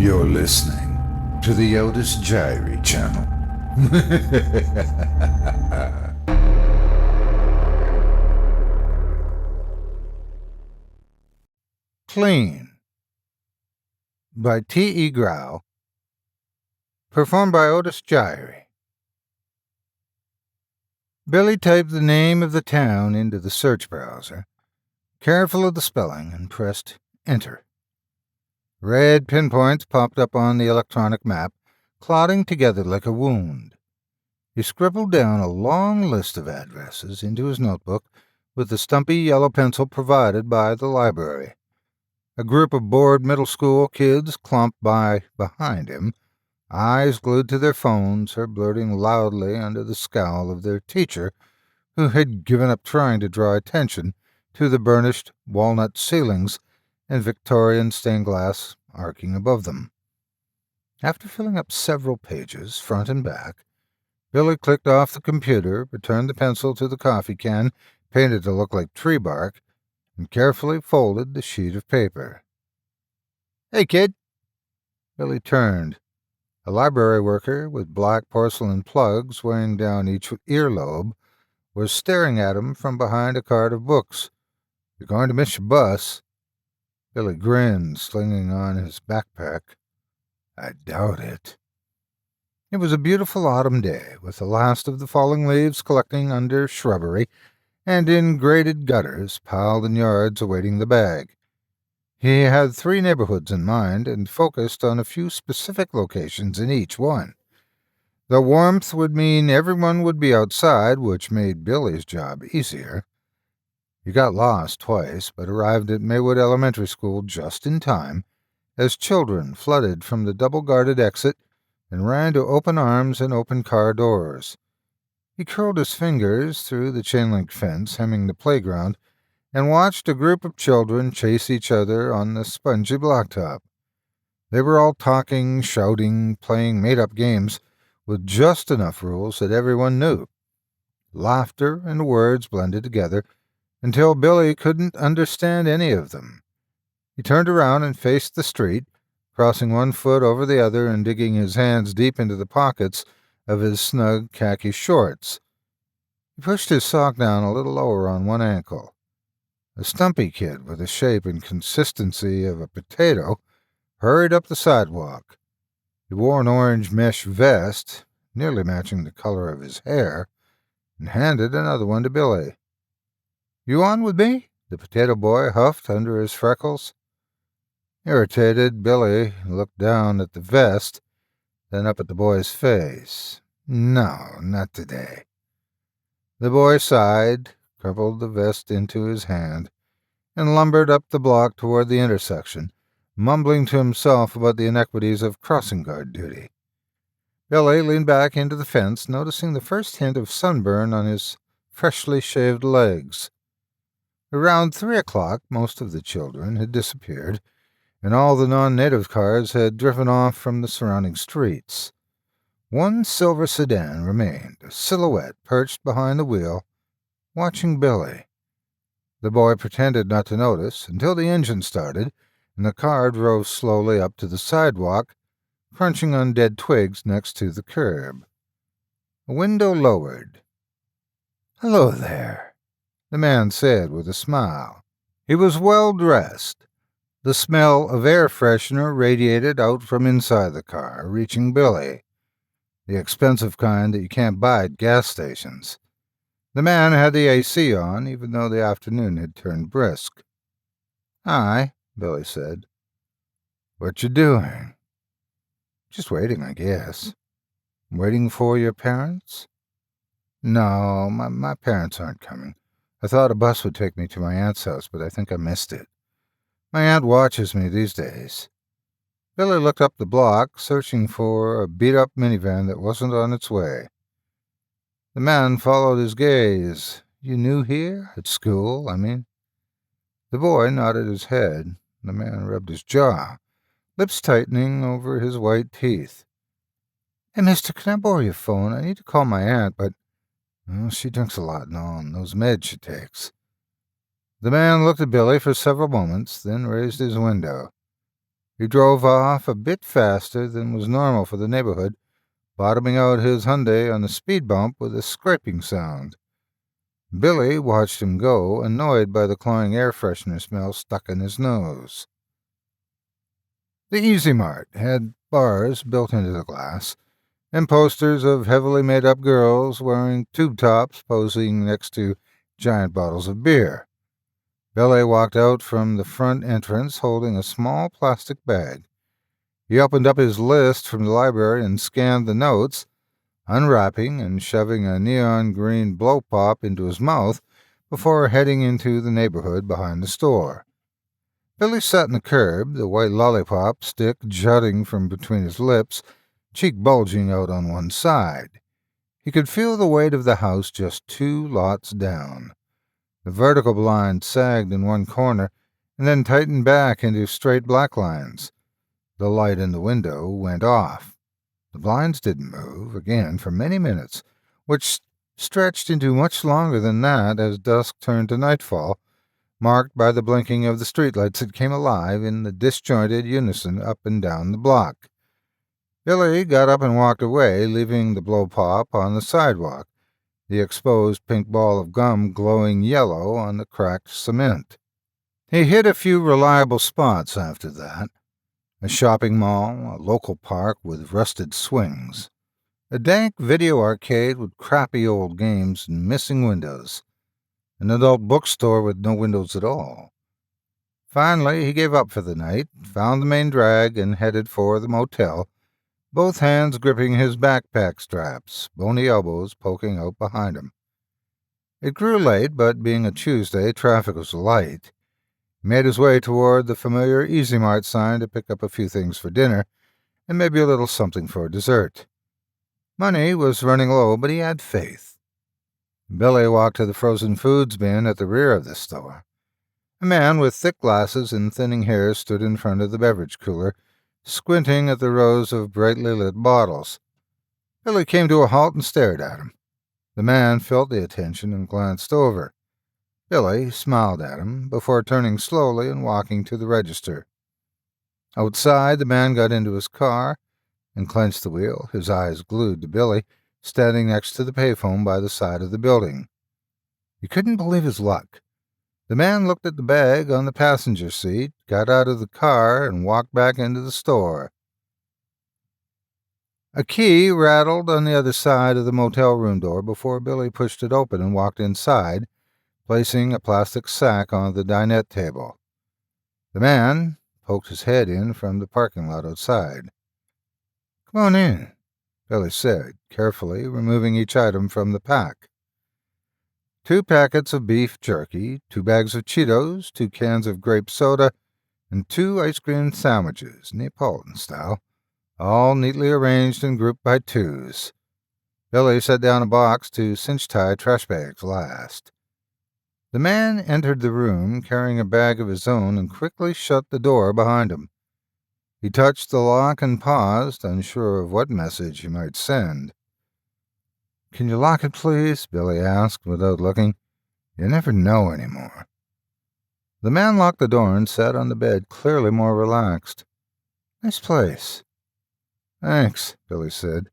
You're listening to the Otis Jiry channel. Clean by T.E. GRAU, performed by Otis Jiry. Billy typed the name of the town into the search browser, careful of the spelling, and pressed Enter. Red pinpoints popped up on the electronic map, clotting together like a wound. He scribbled down a long list of addresses into his notebook with the stumpy yellow pencil provided by the library. A group of bored middle school kids clumped by behind him, eyes glued to their phones or blurting loudly under the scowl of their teacher, who had given up trying to draw attention to the burnished walnut ceilings and Victorian stained glass arcing above them. After filling up several pages, front and back, Billy clicked off the computer, returned the pencil to the coffee can, painted to look like tree bark, and carefully folded the sheet of paper. "Hey, kid." Billy turned. A library worker with black porcelain plugs weighing down each earlobe was staring at him from behind a cart of books. "You're going to miss your bus." Billy grinned, slinging on his backpack. "I doubt it." It was a beautiful autumn day, with the last of the falling leaves collecting under shrubbery and in graded gutters piled in yards awaiting the bag. He had 3 neighborhoods in mind and focused on a few specific locations in each one. The warmth would mean everyone would be outside, which made Billy's job easier. He got lost twice, but arrived at Maywood Elementary School just in time, as children flooded from the double-guarded exit and ran to open arms and open car doors. He curled his fingers through the chain-link fence hemming the playground and watched a group of children chase each other on the spongy blacktop. They were all talking, shouting, playing made-up games with just enough rules that everyone knew. Laughter and words blended together until Billy couldn't understand any of them. He turned around and faced the street, crossing one foot over the other and digging his hands deep into the pockets of his snug khaki shorts. He pushed his sock down a little lower on one ankle. A stumpy kid with the shape and consistency of a potato hurried up the sidewalk. He wore an orange mesh vest, nearly matching the color of his hair, and handed another one to Billy. "You on with me?" the potato boy huffed under his freckles. Irritated, Billy looked down at the vest, then up at the boy's face. "No, not today." The boy sighed, crumpled the vest into his hand, and lumbered up the block toward the intersection, mumbling to himself about the inequities of crossing guard duty. Billy leaned back into the fence, noticing the first hint of sunburn on his freshly shaved legs. Around 3 o'clock, most of the children had disappeared, and all the non-native cars had driven off from the surrounding streets. One silver sedan remained, a silhouette perched behind the wheel, watching Billy. The boy pretended not to notice until the engine started and the car drove slowly up to the sidewalk, crunching on dead twigs next to the curb. A window lowered. "Hello there," the man said with a smile. He was well dressed. The smell of air freshener radiated out from inside the car, reaching Billy, the expensive kind that you can't buy at gas stations. The man had the AC on, even though the afternoon had turned brisk. "Hi," Billy said. "What you doing?" "Just waiting, I guess." "Waiting for your parents?" "No, my parents aren't coming. I thought a bus would take me to my aunt's house, but I think I missed it. My aunt watches me these days." Billy looked up the block, searching for a beat-up minivan that wasn't on its way. The man followed his gaze. "You new here? At school, I mean?" The boy nodded his head. The man rubbed his jaw, lips tightening over his white teeth. "Hey, mister, can I borrow your phone? I need to call my aunt, but she drinks a lot and all, and those meds she takes." The man looked at Billy for several moments, then raised his window. He drove off a bit faster than was normal for the neighborhood, bottoming out his Hyundai on the speed bump with a scraping sound. Billy watched him go, annoyed by the cloying air freshener smell stuck in his nose. The Easy Mart had bars built into the glass, and posters of heavily made-up girls wearing tube tops posing next to giant bottles of beer. Billy walked out from the front entrance holding a small plastic bag. He opened up his list from the library and scanned the notes, unwrapping and shoving a neon green blow pop into his mouth before heading into the neighborhood behind the store. Billy sat on the curb, the white lollipop stick jutting from between his lips, cheek bulging out on one side. He could feel the weight of the house just 2 lots down. The vertical blind sagged in one corner and then tightened back into straight black lines. The light in the window went off. The blinds didn't move again for many minutes, which stretched into much longer than that as dusk turned to nightfall, marked by the blinking of the streetlights that came alive in the disjointed unison up and down the block. Billy got up and walked away, leaving the blow pop on the sidewalk, the exposed pink ball of gum glowing yellow on the cracked cement. He hit a few reliable spots after that. A shopping mall, a local park with rusted swings, a dank video arcade with crappy old games and missing windows, an adult bookstore with no windows at all. Finally, he gave up for the night, found the main drag, and headed for the motel, both hands gripping his backpack straps, bony elbows poking out behind him. It grew late, but being a Tuesday, traffic was light. He made his way toward the familiar Easy Mart sign to pick up a few things for dinner, and maybe a little something for dessert. Money was running low, but he had faith. Billy walked to the frozen foods bin at the rear of the store. A man with thick glasses and thinning hair stood in front of the beverage cooler, squinting at the rows of brightly lit bottles. Billy came to a halt and stared at him. The man felt the attention and glanced over. Billy smiled at him before turning slowly and walking to the register. Outside, the man got into his car and clenched the wheel, his eyes glued to Billy, standing next to the payphone by the side of the building. He couldn't believe his luck. The man looked at the bag on the passenger seat, got out of the car, and walked back into the store. A key rattled on the other side of the motel room door before Billy pushed it open and walked inside, placing a plastic sack on the dinette table. The man poked his head in from the parking lot outside. "Come on in," Billy said, carefully removing each item from the pack. 2 packets of beef jerky, 2 bags of Cheetos, 2 cans of grape soda, and 2 ice cream sandwiches, Neapolitan style, all neatly arranged and grouped by twos. Billy set down a box to cinch-tie trash bags last. The man entered the room carrying a bag of his own and quickly shut the door behind him. He touched the lock and paused, unsure of what message he might send. "Can you lock it, please?" Billy asked without looking. "You never know anymore." The man locked the door and sat on the bed, clearly more relaxed. "Nice place." "Thanks," Billy said,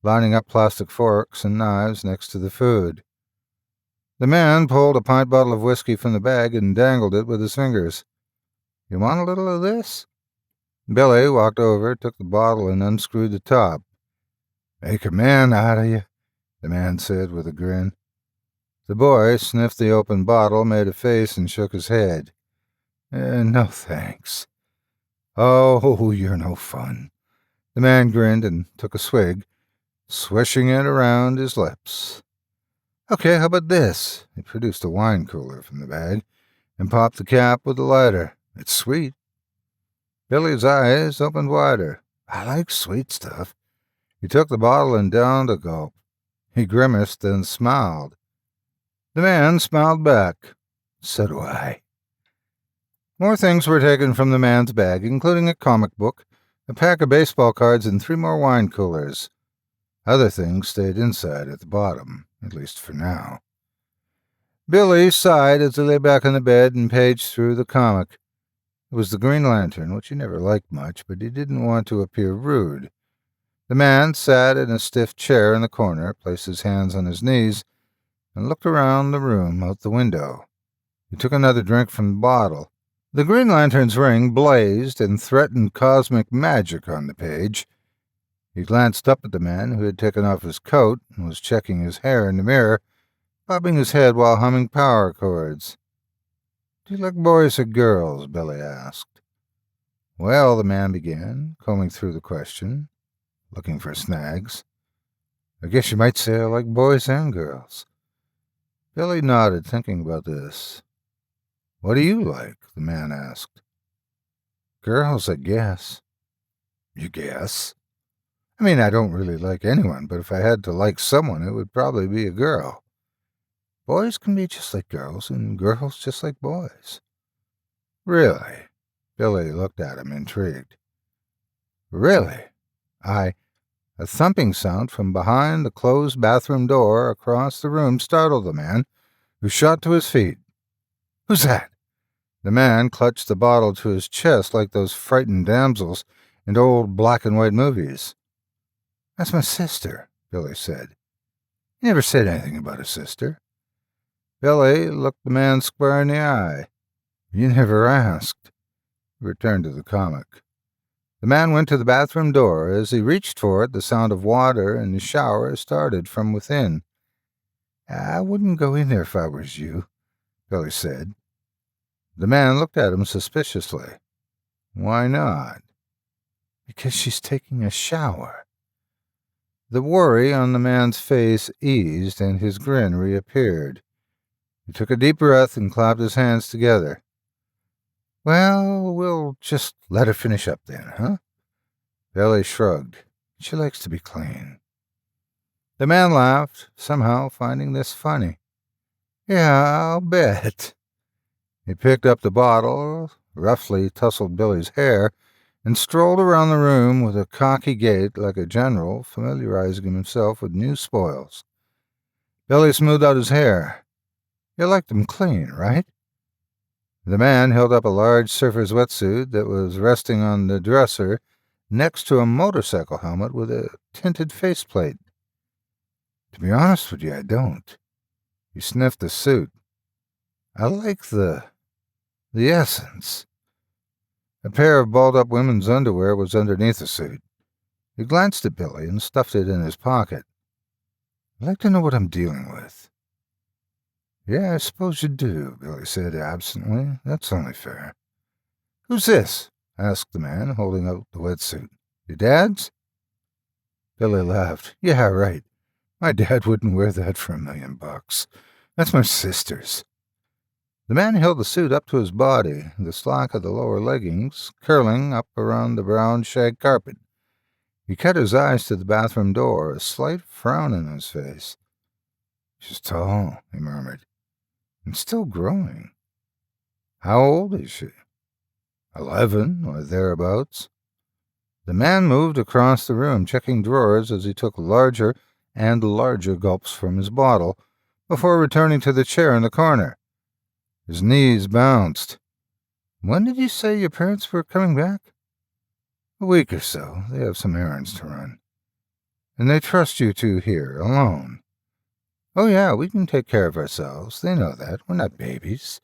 lining up plastic forks and knives next to the food. The man pulled a pint bottle of whiskey from the bag and dangled it with his fingers. "You want a little of this?" Billy walked over, took the bottle, and unscrewed the top. "Make a man out of you," the man said with a grin. The boy sniffed the open bottle, made a face, and shook his head. No thanks." "Oh, you're no fun." The man grinned and took a swig, swishing it around his lips. "Okay, how about this?" He produced a wine cooler from the bag and popped the cap with the lighter. "It's sweet." Billy's eyes opened wider. "I like sweet stuff." He took the bottle and downed a gulp. He grimaced, then smiled. The man smiled back. "So do I." More things were taken from the man's bag, including a comic book, a pack of baseball cards, and 3 more wine coolers. Other things stayed inside at the bottom, at least for now. Billy sighed as he lay back on the bed and paged through the comic. It was the Green Lantern, which he never liked much, but he didn't want to appear rude. The man sat in a stiff chair in the corner, placed his hands on his knees, and looked around the room out the window. He took another drink from the bottle. The Green Lantern's ring blazed and threatened cosmic magic on the page. He glanced up at the man who had taken off his coat and was checking his hair in the mirror, bobbing his head while humming power chords. "Do you like boys or girls?" Billy asked. "Well," the man began, combing through the question, looking for snags. "I guess you might say I like boys and girls." Billy nodded, thinking about this. "What do you like?" the man asked. "Girls, I guess." "You guess?" "I mean, I don't really like anyone, but if I had to like someone, it would probably be a girl. Boys can be just like girls, and girls just like boys." "Really?" Billy looked at him, intrigued. "Really? A thumping sound from behind the closed bathroom door across the room startled the man, who shot to his feet. "Who's that?" The man clutched the bottle to his chest like those frightened damsels in old black-and-white movies. "That's my sister," Billy said. "He never said anything about a sister." Billy looked the man square in the eye. "You never asked." He returned to the comic. The man went to the bathroom door. As he reached for it, the sound of water in the shower started from within. "I wouldn't go in there if I was you," Billy said. The man looked at him suspiciously. "Why not?" "Because she's taking a shower." The worry on the man's face eased, and his grin reappeared. He took a deep breath and clapped his hands together. "Well, we'll just let her finish up then, huh?" Billy shrugged. "She likes to be clean." The man laughed, somehow finding this funny. "Yeah, I'll bet." He picked up the bottle, roughly tousled Billy's hair, and strolled around the room with a cocky gait like a general, familiarizing himself with new spoils. Billy smoothed out his hair. "You like them clean, right?" The man held up a large surfer's wetsuit that was resting on the dresser next to a motorcycle helmet with a tinted faceplate. "To be honest with you, I don't." He sniffed the suit. "I like the essence." A pair of balled-up women's underwear was underneath the suit. He glanced at Billy and stuffed it in his pocket. "I'd like to know what I'm dealing with." "Yeah, I suppose you do," Billy said absently. "That's only fair." "Who's this?" asked the man, holding out the wetsuit. "Your dad's?" Billy laughed. "Yeah, right. My dad wouldn't wear that for $1,000,000. That's my sister's." The man held the suit up to his body, the slack of the lower leggings curling up around the brown shag carpet. He cut his eyes to the bathroom door, a slight frown on his face. "She's tall," he murmured, "and still growing. How old is she?" 11, or thereabouts." The man moved across the room, checking drawers as he took larger and larger gulps from his bottle, before returning to the chair in the corner. His knees bounced. "When did you say your parents were coming back?" "A week or so. They have some errands to run." "And they trust you two here, alone?" "Oh, yeah, we can take care of ourselves. They know that. We're not babies."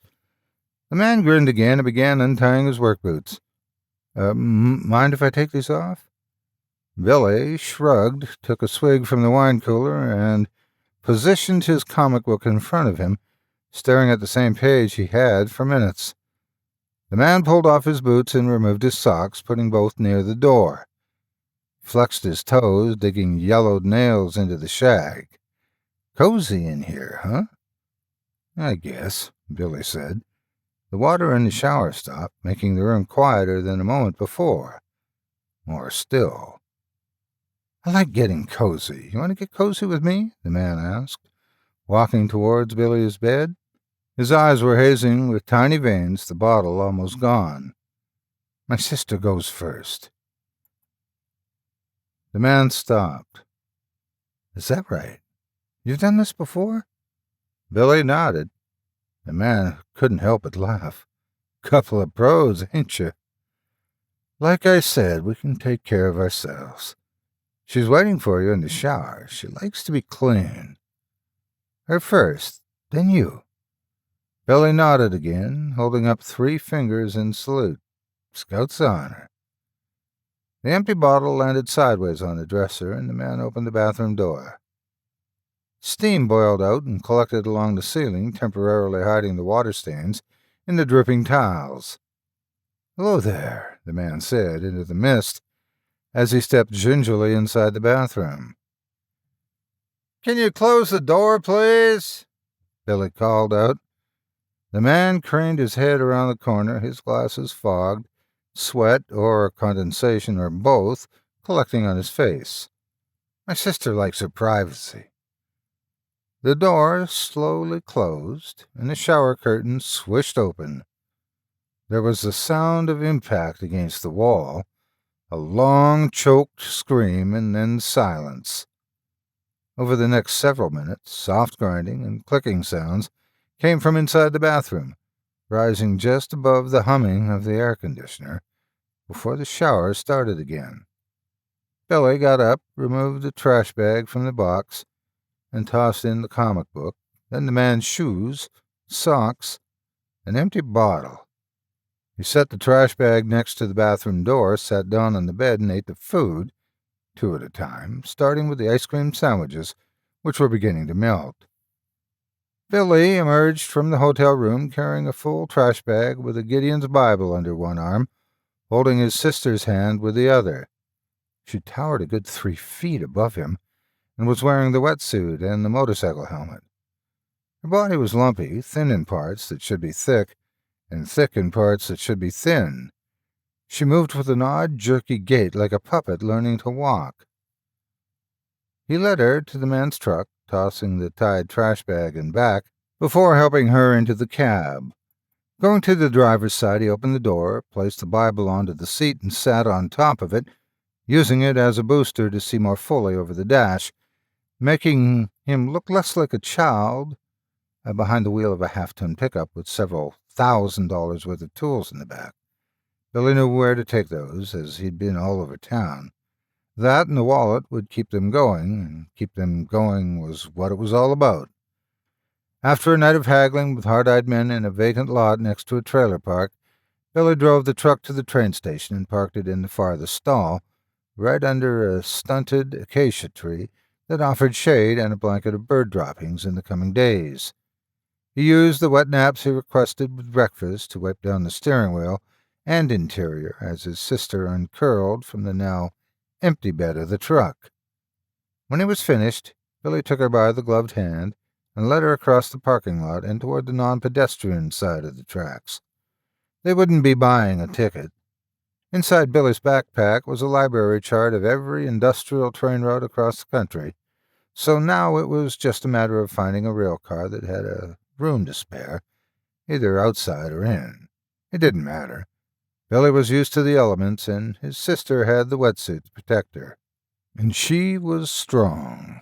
The man grinned again and began untying his work boots. Mind if I take these off?" Billy shrugged, took a swig from the wine cooler, and positioned his comic book in front of him, staring at the same page he had for minutes. The man pulled off his boots and removed his socks, putting both near the door. Flexed his toes, digging yellowed nails into the shag. "Cozy in here, huh?" "I guess," Billy said. The water in the shower stopped, making the room quieter than a moment before. More still. "I like getting cozy. You want to get cozy with me?" the man asked, walking towards Billy's bed. His eyes were hazing with tiny veins, the bottle almost gone. "My sister goes first." The man stopped. "Is that right? You've done this before?" Billy nodded. The man couldn't help but laugh. Couple of pros, ain't you? Like I said, we can take care of ourselves. She's waiting for you in the shower. She likes to be clean. Her first, then you. Billy nodded again, holding up 3 fingers in salute. Scout's honor. The empty bottle landed sideways on the dresser, and the man opened the bathroom door. Steam boiled out and collected along the ceiling, temporarily hiding the water stains in the dripping tiles. "Hello there," the man said into the mist as he stepped gingerly inside the bathroom. "Can you close the door, please?" Billy called out. The man craned his head around the corner, his glasses fogged, sweat or condensation or both collecting on his face. "My sister likes her privacy." The door slowly closed, and the shower curtain swished open. There was the sound of impact against the wall, a long, choked scream, and then silence. Over the next several minutes, soft grinding and clicking sounds came from inside the bathroom, rising just above the humming of the air conditioner, before the shower started again. Billy got up, removed the trash bag from the box, and tossed in the comic book, then the man's shoes, socks, an empty bottle. He set the trash bag next to the bathroom door, sat down on the bed, and ate the food, 2 at a time, starting with the ice cream sandwiches, which were beginning to melt. Billy emerged from the hotel room carrying a full trash bag with a Gideon's Bible under one arm, holding his sister's hand with the other. She towered a good 3 feet above him, and was wearing the wetsuit and the motorcycle helmet. Her body was lumpy, thin in parts that should be thick, and thick in parts that should be thin. She moved with an odd, jerky gait like a puppet learning to walk. He led her to the man's truck, tossing the tied trash bag in back, before helping her into the cab. Going to the driver's side, he opened the door, placed the Bible onto the seat, and sat on top of it, using it as a booster to see more fully over the dash, making him look less like a child behind the wheel of a half-ton pickup with several $1,000 worth of tools in the back. Billy knew where to take those, as he'd been all over town. That and the wallet would keep them going, and keep them going was what it was all about. After a night of haggling with hard-eyed men in a vacant lot next to a trailer park, Billy drove the truck to the train station and parked it in the farthest stall, right under a stunted acacia tree that offered shade and a blanket of bird droppings in the coming days. He used the wet naps he requested with breakfast to wipe down the steering wheel and interior as his sister uncurled from the now empty bed of the truck. When he was finished, Billy took her by the gloved hand and led her across the parking lot and toward the non-pedestrian side of the tracks. They wouldn't be buying a ticket. Inside Billy's backpack was a library chart of every industrial train route across the country, so now it was just a matter of finding a rail car that had a room to spare, either outside or in. It didn't matter. Billy was used to the elements, and his sister had the wetsuit to protect her. And she was strong.